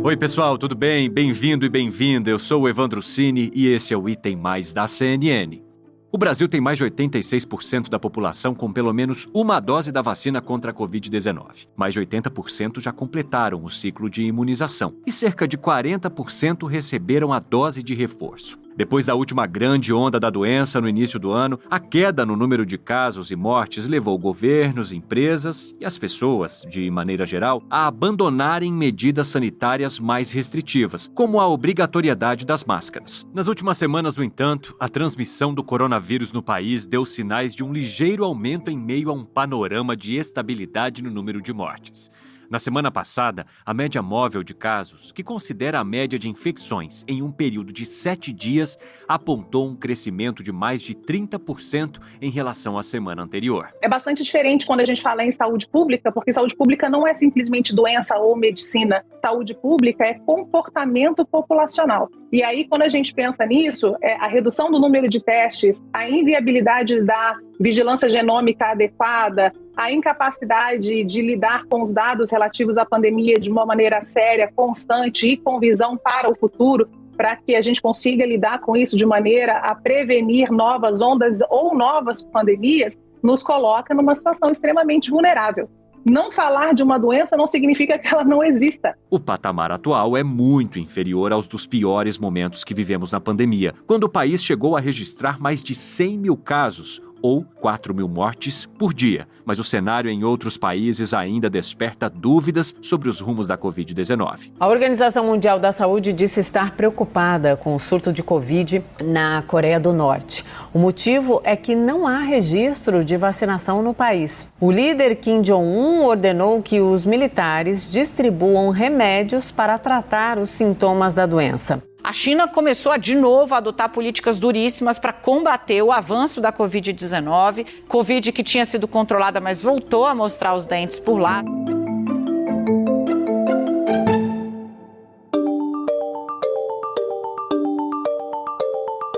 Oi pessoal, tudo bem? Bem-vindo e bem-vinda. Eu sou o Evandro Cini e esse é o Item Mais da CNN. O Brasil tem mais de 86% da população com pelo menos uma dose da vacina contra a Covid-19. Mais de 80% já completaram o ciclo de imunização e cerca de 40% receberam a dose de reforço. Depois da última grande onda da doença no início do ano, a queda no número de casos e mortes levou governos, empresas e as pessoas, de maneira geral, a abandonarem medidas sanitárias mais restritivas, como a obrigatoriedade das máscaras. Nas últimas semanas, no entanto, a transmissão do coronavírus no país deu sinais de um ligeiro aumento em meio a um panorama de estabilidade no número de mortes. Na semana passada, a média móvel de casos, que considera a média de infecções em um período de 7 dias, apontou um crescimento de mais de 30% em relação à semana anterior. É bastante diferente quando a gente fala em saúde pública, porque saúde pública não é simplesmente doença ou medicina. Saúde pública é comportamento populacional. E aí, quando a gente pensa nisso, a redução do número de testes, a inviabilidade da vigilância genômica adequada, a incapacidade de lidar com os dados relativos à pandemia de uma maneira séria, constante e com visão para o futuro, para que a gente consiga lidar com isso de maneira a prevenir novas ondas ou novas pandemias, nos coloca numa situação extremamente vulnerável. Não falar de uma doença não significa que ela não exista. O patamar atual é muito inferior aos dos piores momentos que vivemos na pandemia, quando o país chegou a registrar mais de 100 mil casos, ou 4 mil mortes por dia. Mas o cenário em outros países ainda desperta dúvidas sobre os rumos da Covid-19. A Organização Mundial da Saúde disse estar preocupada com o surto de Covid na Coreia do Norte. O motivo é que não há registro de vacinação no país. O líder Kim Jong-un ordenou que os militares distribuam remédios para tratar os sintomas da doença. A China começou a, de novo, a adotar políticas duríssimas para combater o avanço da Covid-19. Covid que tinha sido controlada, mas voltou a mostrar os dentes por lá.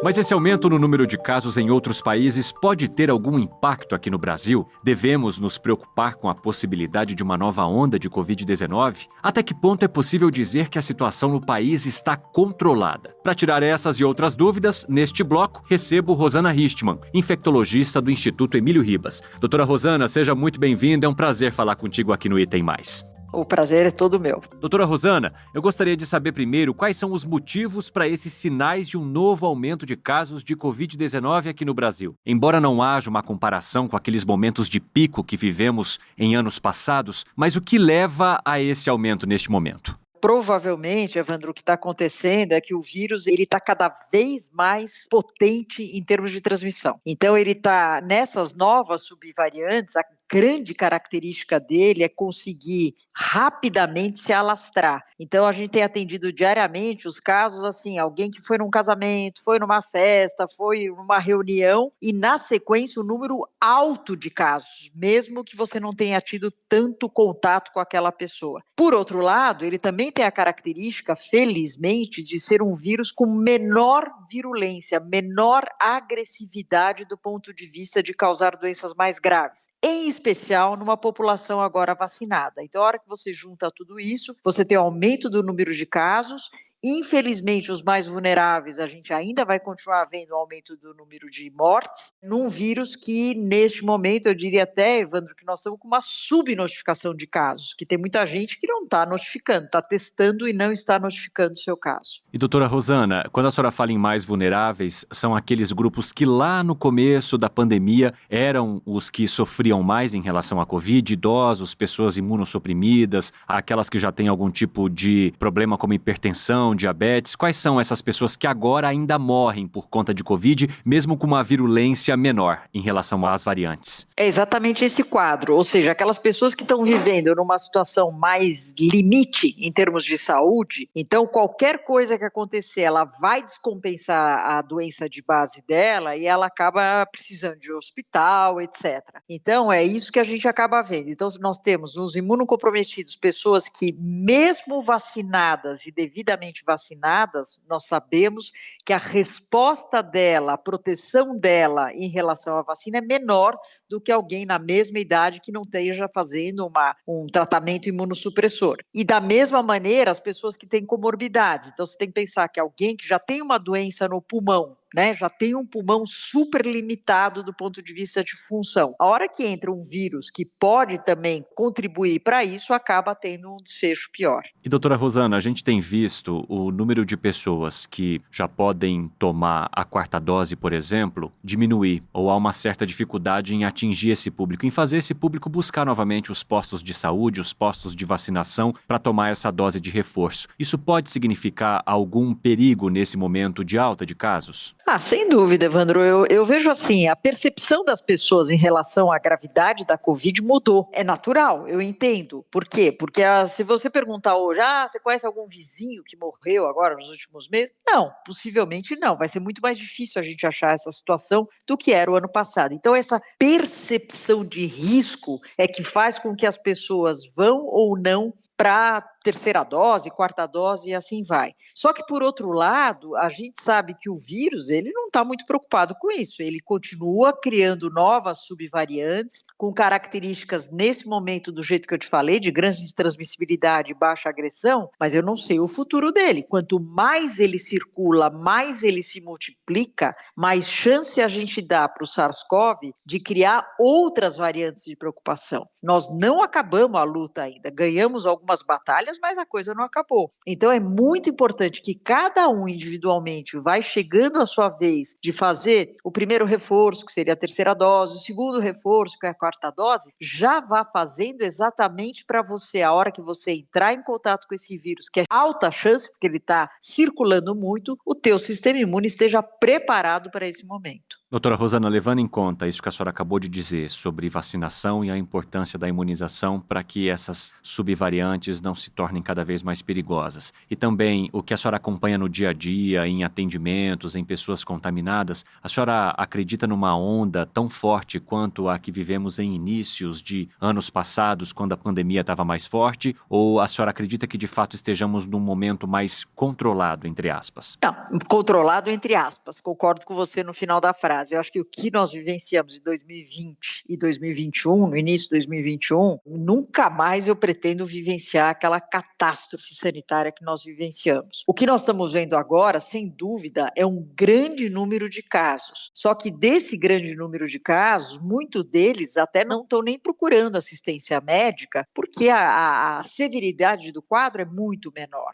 Mas esse aumento no número de casos em outros países pode ter algum impacto aqui no Brasil? Devemos nos preocupar com a possibilidade de uma nova onda de Covid-19? Até que ponto é possível dizer que a situação no país está controlada? Para tirar essas e outras dúvidas, neste bloco, recebo Rosana Richtmann, infectologista do Instituto Emílio Ribas. Doutora Rosana, seja muito bem-vinda, é um prazer falar contigo aqui no Item Mais. O prazer é todo meu. Doutora Rosana, eu gostaria de saber primeiro quais são os motivos para esses sinais de um novo aumento de casos de Covid-19 aqui no Brasil. Embora não haja uma comparação com aqueles momentos de pico que vivemos em anos passados, mas o que leva a esse aumento neste momento? Provavelmente, Evandro, o que está acontecendo é que o vírus está cada vez mais potente em termos de transmissão. Então, ele está nessas novas subvariantes, a grande característica dele é conseguir rapidamente se alastrar. Então, a gente tem atendido diariamente os casos assim, alguém que foi num casamento, foi numa festa, foi numa reunião e, na sequência, um número alto de casos, mesmo que você não tenha tido tanto contato com aquela pessoa. Por outro lado, ele também tem a característica, felizmente, de ser um vírus com menor virulência, menor agressividade do ponto de vista de causar doenças mais graves, em especial numa população agora vacinada. Então, a hora que você junta tudo isso, você tem um aumento do número de casos. Infelizmente, os mais vulneráveis, a gente ainda vai continuar vendo um aumento do número de mortes, num vírus que, neste momento, eu diria até, Evandro, que nós estamos com uma subnotificação de casos, que tem muita gente que não está notificando, está testando e não está notificando o seu caso. E, doutora Rosana, quando a senhora fala em mais vulneráveis, são aqueles grupos que lá no começo da pandemia eram os que sofriam mais em relação à Covid, idosos, pessoas imunossuprimidas, aquelas que já têm algum tipo de problema como hipertensão, diabetes. Quais são essas pessoas que agora ainda morrem por conta de Covid, mesmo com uma virulência menor em relação às variantes? É exatamente esse quadro, ou seja, aquelas pessoas que estão vivendo numa situação mais limite em termos de saúde, então qualquer coisa que acontecer, ela vai descompensar a doença de base dela e ela acaba precisando de hospital, etc. Então é isso que a gente acaba vendo. Então nós temos os imunocomprometidos, pessoas que mesmo vacinadas e devidamente totalmente vacinadas, nós sabemos que a resposta dela, a proteção dela em relação à vacina é menor do que alguém na mesma idade que não esteja fazendo um tratamento imunossupressor. E da mesma maneira, as pessoas que têm comorbidades. Então, você tem que pensar que alguém que já tem uma doença no pulmão, né, já tem um pulmão super limitado do ponto de vista de função. A hora que entra um vírus que pode também contribuir para isso, acaba tendo um desfecho pior. E doutora Rosana, a gente tem visto o número de pessoas que já podem tomar a 4ª dose, por exemplo, diminuir, ou há uma certa dificuldade em atingir esse público, em fazer esse público buscar novamente os postos de saúde, os postos de vacinação para tomar essa dose de reforço. Isso pode significar algum perigo nesse momento de alta de casos? Sem dúvida, Evandro. Eu vejo assim, a percepção das pessoas em relação à gravidade da Covid mudou. É natural, eu entendo. Por quê? Porque se você perguntar hoje, você conhece algum vizinho que morreu agora nos últimos meses? Não, possivelmente não. Vai ser muito mais difícil a gente achar essa situação do que era o ano passado. Então, essa percepção de risco é que faz com que as pessoas vão ou não para 3ª dose, 4ª dose e assim vai. Só que, por outro lado, a gente sabe que o vírus, ele não está muito preocupado com isso. Ele continua criando novas subvariantes com características, nesse momento, do jeito que eu te falei, de grande transmissibilidade e baixa agressão, mas eu não sei o futuro dele. Quanto mais ele circula, mais ele se multiplica, mais chance a gente dá para o SARS-CoV de criar outras variantes de preocupação. Nós não acabamos a luta ainda, ganhamos algumas batalhas, mas a coisa não acabou. Então é muito importante que cada um individualmente vai chegando a sua vez de fazer o primeiro reforço, que seria a 3ª dose, o segundo reforço, que é a 4ª dose, já vá fazendo exatamente para você, a hora que você entrar em contato com esse vírus, que é alta chance, porque ele está circulando muito, o teu sistema imune esteja preparado para esse momento. Doutora Rosana, levando em conta isso que a senhora acabou de dizer sobre vacinação e a importância da imunização para que essas subvariantes não se tornem cada vez mais perigosas, e também o que a senhora acompanha no dia a dia, em atendimentos, em pessoas contaminadas, a senhora acredita numa onda tão forte quanto a que vivemos em inícios de anos passados, quando a pandemia estava mais forte, ou a senhora acredita que de fato estejamos num momento mais controlado, entre aspas? Não, controlado entre aspas, concordo com você no final da frase. Eu acho que o que nós vivenciamos em 2020 e 2021, no início de 2021, nunca mais eu pretendo vivenciar aquela catástrofe sanitária que nós vivenciamos. O que nós estamos vendo agora, sem dúvida, é um grande número de casos. Só que desse grande número de casos, muitos deles até não estão nem procurando assistência médica, porque a severidade do quadro é muito menor.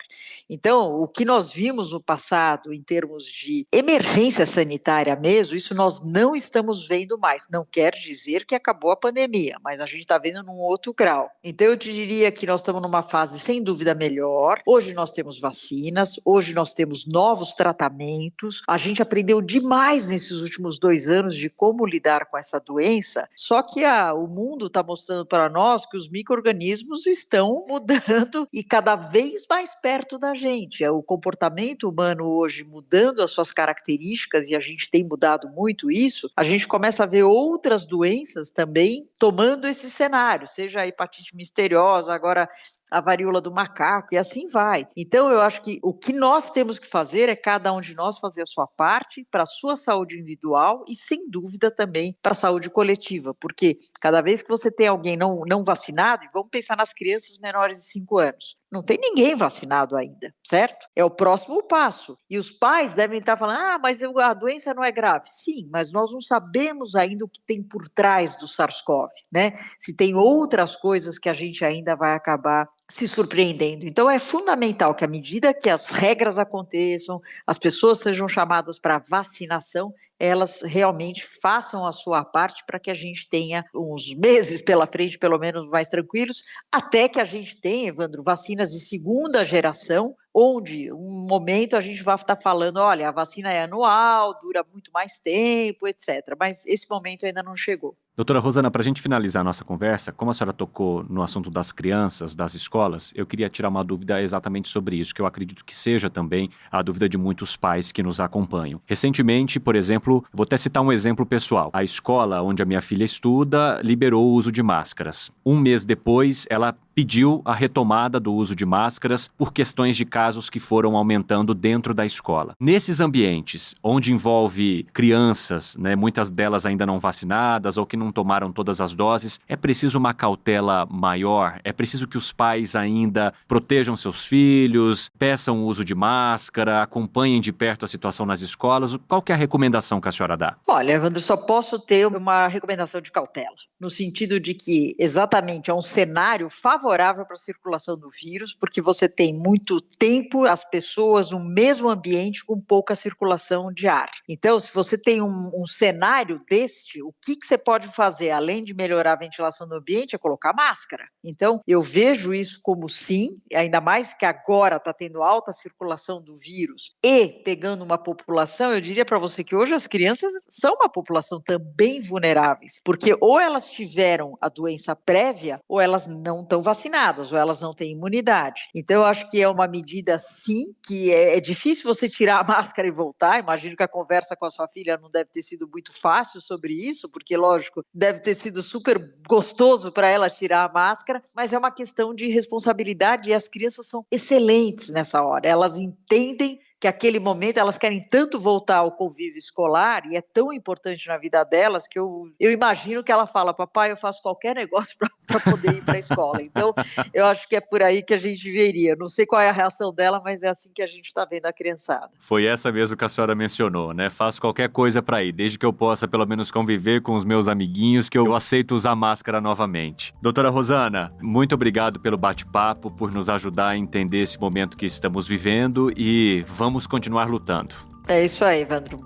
Então, o que nós vimos no passado em termos de emergência sanitária mesmo, isso nós não estamos vendo mais. Não quer dizer que acabou a pandemia, mas a gente está vendo num outro grau. Então eu te diria que nós estamos numa fase sem dúvida melhor. Hoje nós temos vacinas, hoje nós temos novos tratamentos. A gente aprendeu demais nesses últimos 2 anos de como lidar com essa doença, só que o mundo está mostrando para nós que os micro-organismos estão mudando e cada vez mais perto da gente. O comportamento humano hoje mudando as suas características, e a gente tem mudado muito isso, a gente começa a ver outras doenças também tomando esse cenário, seja a hepatite misteriosa, agora a varíola do macaco, e assim vai. Então, eu acho que o que nós temos que fazer é cada um de nós fazer a sua parte para a sua saúde individual e, sem dúvida, também para a saúde coletiva, porque cada vez que você tem alguém não vacinado, e vamos pensar nas crianças menores de 5 anos, não tem ninguém vacinado ainda, certo? É o próximo passo. E os pais devem estar falando, mas a doença não é grave. Sim, mas nós não sabemos ainda o que tem por trás do SARS-CoV, né? Se tem outras coisas que a gente ainda vai acabar se surpreendendo. Então, é fundamental que, à medida que as regras aconteçam, as pessoas sejam chamadas para vacinação, elas realmente façam a sua parte para que a gente tenha uns meses pela frente, pelo menos mais tranquilos, até que a gente tenha, Evandro, vacinas de 2ª geração, onde um momento a gente vai estar falando, olha, a vacina é anual, dura muito mais tempo, etc. Mas esse momento ainda não chegou. Doutora Rosana, para a gente finalizar a nossa conversa, como a senhora tocou no assunto das crianças, das escolas, eu queria tirar uma dúvida exatamente sobre isso, que eu acredito que seja também a dúvida de muitos pais que nos acompanham. Recentemente, por exemplo, vou até citar um exemplo pessoal. A escola onde a minha filha estuda liberou o uso de máscaras. Um mês depois, ela pediu a retomada do uso de máscaras por questões de casos que foram aumentando dentro da escola. Nesses ambientes, onde envolve crianças, né, muitas delas ainda não vacinadas ou que não tomaram todas as doses, é preciso uma cautela maior? É preciso que os pais ainda protejam seus filhos, peçam o uso de máscara, acompanhem de perto a situação nas escolas? Qual que é a recomendação que a senhora dá? Olha, Evandro, só posso ter uma recomendação de cautela, no sentido de que exatamente é um cenário favorável para a circulação do vírus, porque você tem muito tempo as pessoas no mesmo ambiente com pouca circulação de ar. Então, se você tem um cenário deste, o que você pode fazer, além de melhorar a ventilação do ambiente, é colocar máscara. Então, eu vejo isso como sim, ainda mais que agora está tendo alta circulação do vírus e pegando uma população, eu diria para você que hoje as crianças são uma população também vulneráveis, porque ou elas tiveram a doença prévia ou elas não estão vacinadas, ou elas não têm imunidade. Então, eu acho que é uma medida, sim, que é difícil você tirar a máscara e voltar. Imagino que a conversa com a sua filha não deve ter sido muito fácil sobre isso, porque, lógico, deve ter sido super gostoso para ela tirar a máscara, mas é uma questão de responsabilidade e as crianças são excelentes nessa hora. Elas entendem que aquele momento elas querem tanto voltar ao convívio escolar e é tão importante na vida delas que eu imagino que ela fala: papai, eu faço qualquer negócio para poder ir para a escola. Então, eu acho que é por aí que a gente veria. Não sei qual é a reação dela, mas é assim que a gente está vendo a criançada. Foi essa mesmo que a senhora mencionou, né? Faço qualquer coisa para ir, desde que eu possa pelo menos conviver com os meus amiguinhos, que eu aceito usar máscara novamente. Doutora Rosana, muito obrigado pelo bate-papo, por nos ajudar a entender esse momento que estamos vivendo e vamos continuar lutando. É isso aí, Evandro.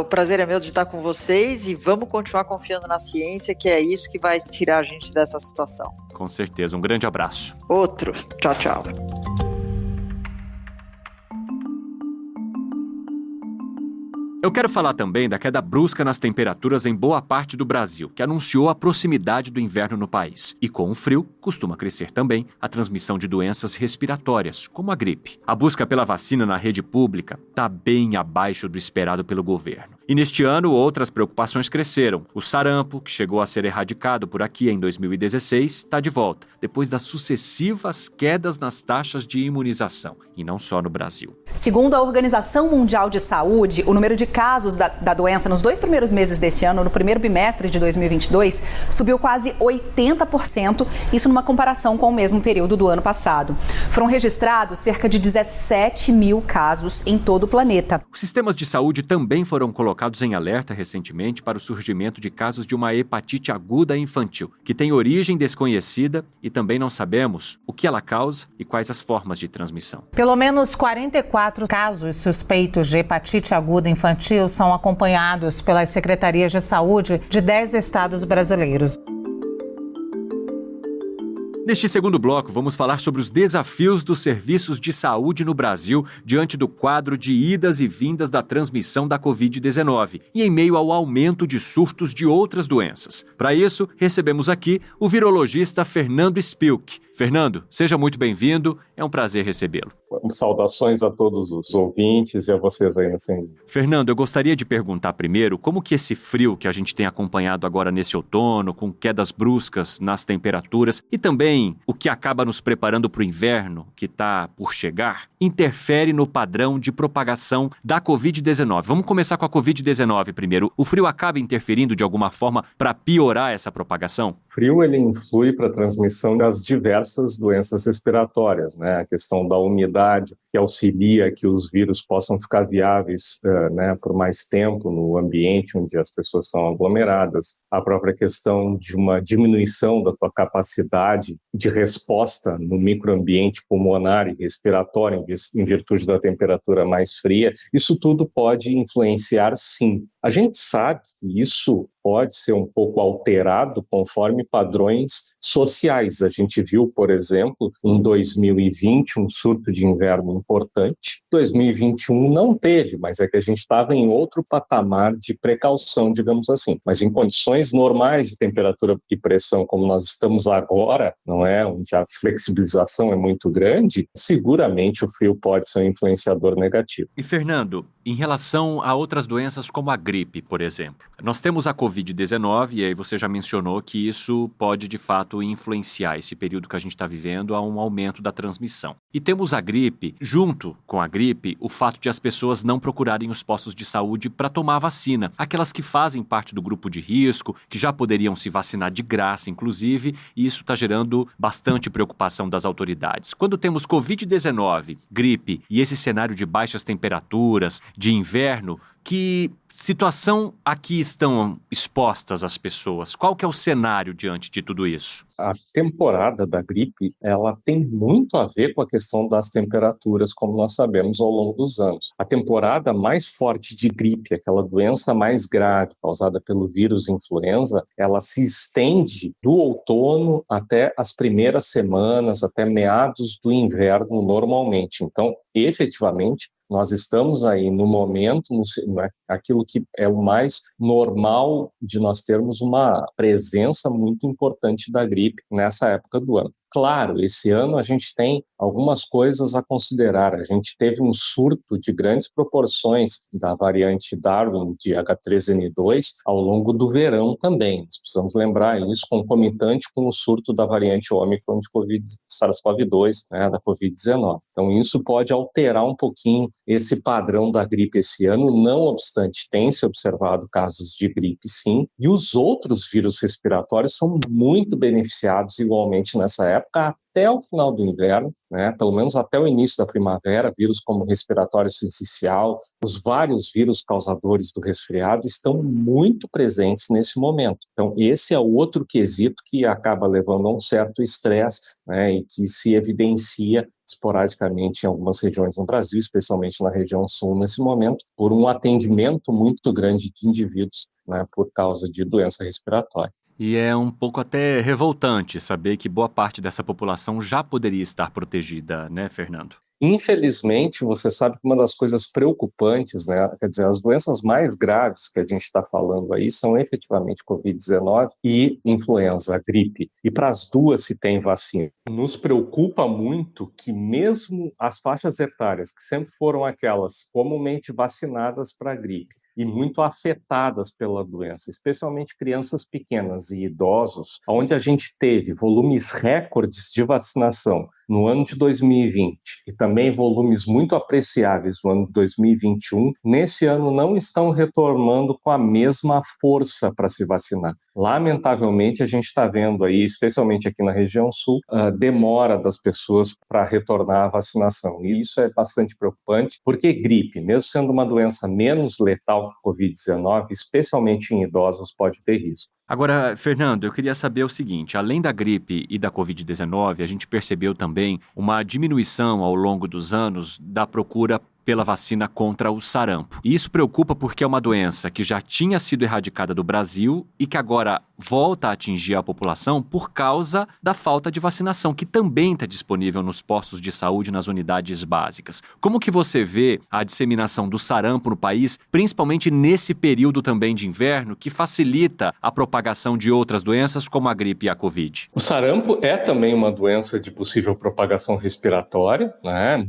O prazer é meu de estar com vocês e vamos continuar confiando na ciência, que é isso que vai tirar a gente dessa situação. Com certeza. Um grande abraço. Outro. Tchau, tchau. Eu quero falar também da queda brusca nas temperaturas em boa parte do Brasil, que anunciou a proximidade do inverno no país. E com o frio, costuma crescer também a transmissão de doenças respiratórias, como a gripe. A busca pela vacina na rede pública está bem abaixo do esperado pelo governo. E neste ano, outras preocupações cresceram. O sarampo, que chegou a ser erradicado por aqui em 2016, está de volta, depois das sucessivas quedas nas taxas de imunização, e não só no Brasil. Segundo a Organização Mundial de Saúde, o número de casos da doença nos 2 primeiros meses deste ano, no primeiro bimestre de 2022, subiu quase 80%, isso numa comparação com o mesmo período do ano passado. Foram registrados cerca de 17 mil casos em todo o planeta. Os sistemas de saúde também foram colocados em alerta recentemente para o surgimento de casos de uma hepatite aguda infantil, que tem origem desconhecida e também não sabemos o que ela causa e quais as formas de transmissão. Pelo menos 44 casos suspeitos de hepatite aguda infantil são acompanhados pelas secretarias de saúde de 10 estados brasileiros. Neste segundo bloco, vamos falar sobre os desafios dos serviços de saúde no Brasil diante do quadro de idas e vindas da transmissão da Covid-19 e em meio ao aumento de surtos de outras doenças. Para isso, recebemos aqui o virologista Fernando Spilk. Fernando, seja muito bem-vindo, é um prazer recebê-lo. Saudações a todos os ouvintes e a vocês aí nessa. Fernando, eu gostaria de perguntar primeiro como que esse frio que a gente tem acompanhado agora nesse outono, com quedas bruscas nas temperaturas e também o que acaba nos preparando para o inverno, que está por chegar, interfere no padrão de propagação da Covid-19. Vamos começar com a Covid-19 primeiro. O frio acaba interferindo de alguma forma para piorar essa propagação? O frio ele influi para a transmissão das diversas doenças respiratórias, né? A questão da umidade, que auxilia que os vírus possam ficar viáveis por mais tempo no ambiente onde as pessoas estão aglomeradas. A própria questão de uma diminuição da tua capacidade de resposta no microambiente pulmonar e respiratório em virtude da temperatura mais fria. Isso tudo pode influenciar, sim, A gente sabe que isso pode ser um pouco alterado conforme padrões sociais. A gente viu, por exemplo, em 2020 um surto de inverno importante. 2021 não teve, mas é que a gente estava em outro patamar de precaução, digamos assim. Mas em condições normais de temperatura e pressão como nós estamos agora, não é, onde a flexibilização é muito grande, seguramente o frio pode ser um influenciador negativo. E Fernando, em relação a outras doenças como a gripe, por exemplo, nós temos a Covid-19 e aí você já mencionou que isso pode de fato influenciar esse período que a gente está vivendo a um aumento da transmissão. E temos a gripe, junto com a gripe, o fato de as pessoas não procurarem os postos de saúde para tomar a vacina. Aquelas que fazem parte do grupo de risco, que já poderiam se vacinar de graça, inclusive, e isso está gerando bastante preocupação das autoridades. Quando temos Covid-19, gripe e esse cenário de baixas temperaturas, de inverno, que situação aqui estão expostas as pessoas? Qual que é o cenário diante de tudo isso? A temporada da gripe, ela tem muito a ver com a questão das temperaturas, como nós sabemos ao longo dos anos. A temporada mais forte de gripe, aquela doença mais grave causada pelo vírus influenza, ela se estende do outono até as primeiras semanas, até meados do inverno normalmente. Então, efetivamente, nós estamos aí no momento, aquilo que é o mais normal de nós termos uma presença muito importante da gripe nessa época do ano. Claro, esse ano a gente tem algumas coisas a considerar. A gente teve um surto de grandes proporções da variante Darwin de H3N2 ao longo do verão também. Nós precisamos lembrar isso concomitante com o surto da variante Ômicron de SARS-CoV-2, da Covid-19. Então isso pode alterar um pouquinho esse padrão da gripe esse ano. Não obstante, tem se observado casos de gripe sim, e os outros vírus respiratórios são muito beneficiados igualmente nessa época, até o final do inverno, pelo menos até o início da primavera. Vírus como respiratório sincicial, os vários vírus causadores do resfriado estão muito presentes nesse momento. Então, esse é o outro quesito que acaba levando a um certo estresse, e que se evidencia esporadicamente em algumas regiões no Brasil, especialmente na região sul nesse momento, por um atendimento muito grande de indivíduos, por causa de doença respiratória. E é um pouco até revoltante saber que boa parte dessa população já poderia estar protegida, né, Fernando? Infelizmente, você sabe que uma das coisas preocupantes, quer dizer, as doenças mais graves que a gente está falando aí são efetivamente Covid-19 e influenza, a gripe. E para as duas se tem vacina. Nos preocupa muito que mesmo as faixas etárias, que sempre foram aquelas comumente vacinadas para a gripe, e muito afetadas pela doença, especialmente crianças pequenas e idosos, onde a gente teve volumes recordes de vacinação no ano de 2020 e também volumes muito apreciáveis no ano de 2021, nesse ano não estão retornando com a mesma força para se vacinar. Lamentavelmente, a gente está vendo aí, especialmente aqui na região sul, a demora das pessoas para retornar à vacinação. E isso é bastante preocupante, porque gripe, mesmo sendo uma doença menos letal que Covid-19, especialmente em idosos, pode ter risco. Agora, Fernando, eu queria saber o seguinte, além da gripe e da Covid-19, a gente percebeu também uma diminuição ao longo dos anos da procura pela vacina contra o sarampo. E isso preocupa porque é uma doença que já tinha sido erradicada do Brasil e que agora volta a atingir a população por causa da falta de vacinação, que também está disponível nos postos de saúde, nas unidades básicas. Como que você vê a disseminação do sarampo no país, principalmente nesse período também de inverno, que facilita a propagação de outras doenças como a gripe e a Covid? O sarampo é também uma doença de possível propagação respiratória,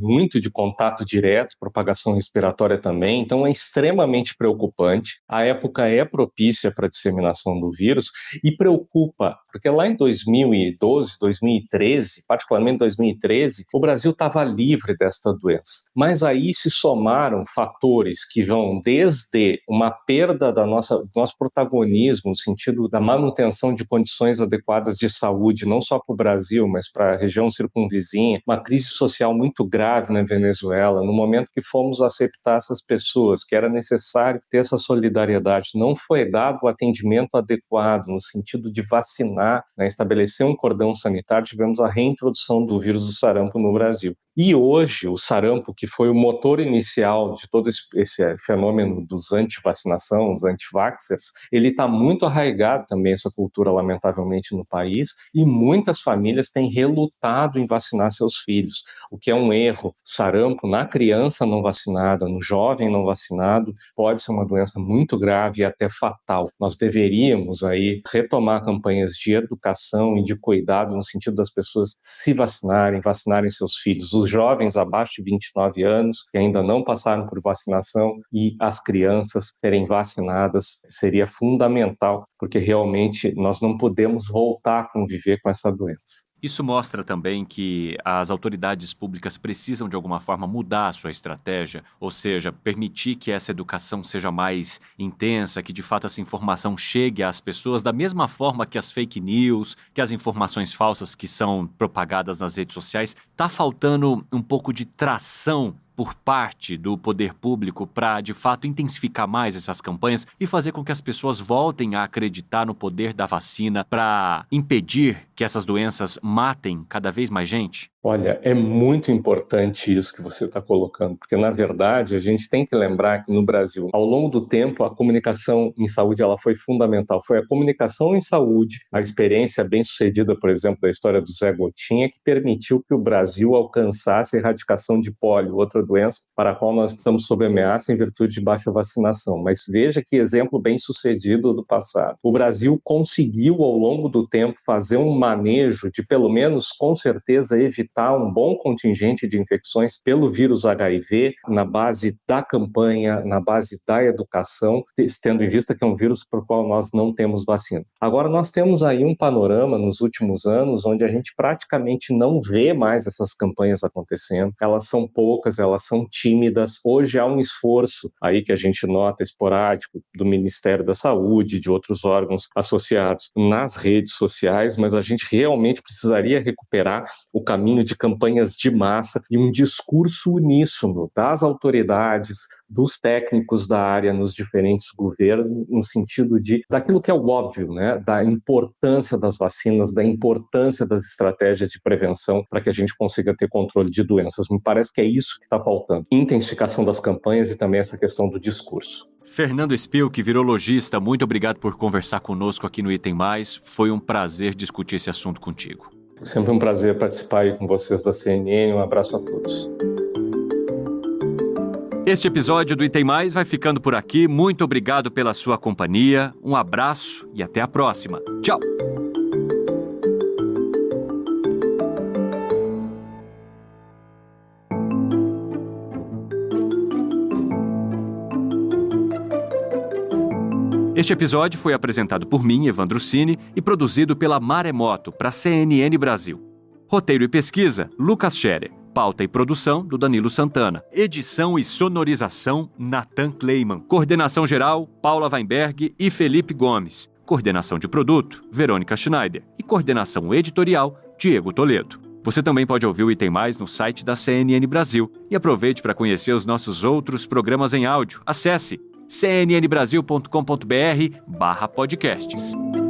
muito de contato direto, propagação respiratória também, então é extremamente preocupante. A época é propícia para a disseminação do vírus e preocupa, porque lá em 2012, 2013, particularmente 2013, o Brasil estava livre desta doença. Mas aí se somaram fatores que vão desde uma perda do nosso protagonismo, no sentido da manutenção de condições adequadas de saúde, não só para o Brasil, mas para a região circunvizinha, uma crise social muito grave na Venezuela, no momento que fomos aceitar essas pessoas, que era necessário ter essa solidariedade. Não foi dado o atendimento adequado, no sentido de vacinar DNA, né, estabelecer um cordão sanitário, tivemos a reintrodução do vírus do sarampo no Brasil. E hoje, o sarampo, que foi o motor inicial de todo esse fenômeno dos anti-vacinação, os anti-vaxxers, ele está muito arraigado também, essa cultura, lamentavelmente, no país, e muitas famílias têm relutado em vacinar seus filhos, o que é um erro. Sarampo na criança não vacinada, no jovem não vacinado, pode ser uma doença muito grave e até fatal. Nós deveríamos aí retomar campanhas de educação e de cuidado no sentido das pessoas se vacinarem seus filhos, os jovens abaixo de 29 anos que ainda não passaram por vacinação e as crianças serem vacinadas seria fundamental, porque realmente nós não podemos voltar a conviver com essa doença. Isso mostra também que as autoridades públicas precisam, de alguma forma, mudar a sua estratégia, ou seja, permitir que essa educação seja mais intensa, que de fato essa informação chegue às pessoas da mesma forma que as fake news, que as informações falsas que são propagadas nas redes sociais. Está faltando um pouco de tração por parte do poder público para, de fato, intensificar mais essas campanhas e fazer com que as pessoas voltem a acreditar no poder da vacina para impedir que essas doenças matem cada vez mais gente? Olha, é muito importante isso que você está colocando, porque, na verdade, a gente tem que lembrar que no Brasil, ao longo do tempo, a comunicação em saúde ela foi fundamental. Foi a comunicação em saúde, a experiência bem-sucedida, por exemplo, da história do Zé Gotinha, que permitiu que o Brasil alcançasse a erradicação de pólio, outra doença para a qual nós estamos sob ameaça em virtude de baixa vacinação. Mas veja que exemplo bem-sucedido do passado. O Brasil conseguiu, ao longo do tempo, fazer um manejo de, pelo menos, com certeza, evitar um bom contingente de infecções pelo vírus HIV na base da campanha, na base da educação, tendo em vista que é um vírus para o qual nós não temos vacina. Agora, nós temos aí um panorama nos últimos anos onde a gente praticamente não vê mais essas campanhas acontecendo. Elas são poucas, elas são tímidas. Hoje há um esforço aí que a gente nota esporádico do Ministério da Saúde, de outros órgãos associados nas redes sociais, mas a gente realmente precisaria recuperar o caminho de campanhas de massa e um discurso uníssono das autoridades, dos técnicos da área nos diferentes governos, no sentido daquilo que é o óbvio, né? Da importância das vacinas, da importância das estratégias de prevenção para que a gente consiga ter controle de doenças. Me parece que é isso que está faltando. Intensificação das campanhas e também essa questão do discurso. Fernando Spilk, virologista, muito obrigado por conversar conosco aqui no Item Mais. Foi um prazer discutir esse assunto contigo. Sempre um prazer participar aí com vocês da CNN. Um abraço a todos. Este episódio do Item Mais vai ficando por aqui. Muito obrigado pela sua companhia. Um abraço e até a próxima. Tchau! Este episódio foi apresentado por mim, Evandro Cini, e produzido pela Maremoto para a CNN Brasil. Roteiro e pesquisa, Lucas Scherer. Pauta e produção, do Danilo Santana. Edição e sonorização, Nathan Kleiman. Coordenação geral, Paula Weinberg e Felipe Gomes. Coordenação de produto, Verônica Schneider. E coordenação editorial, Diego Toledo. Você também pode ouvir o Item Mais no site da CNN Brasil. E aproveite para conhecer os nossos outros programas em áudio. Acesse cnnbrasil.com.br/podcasts.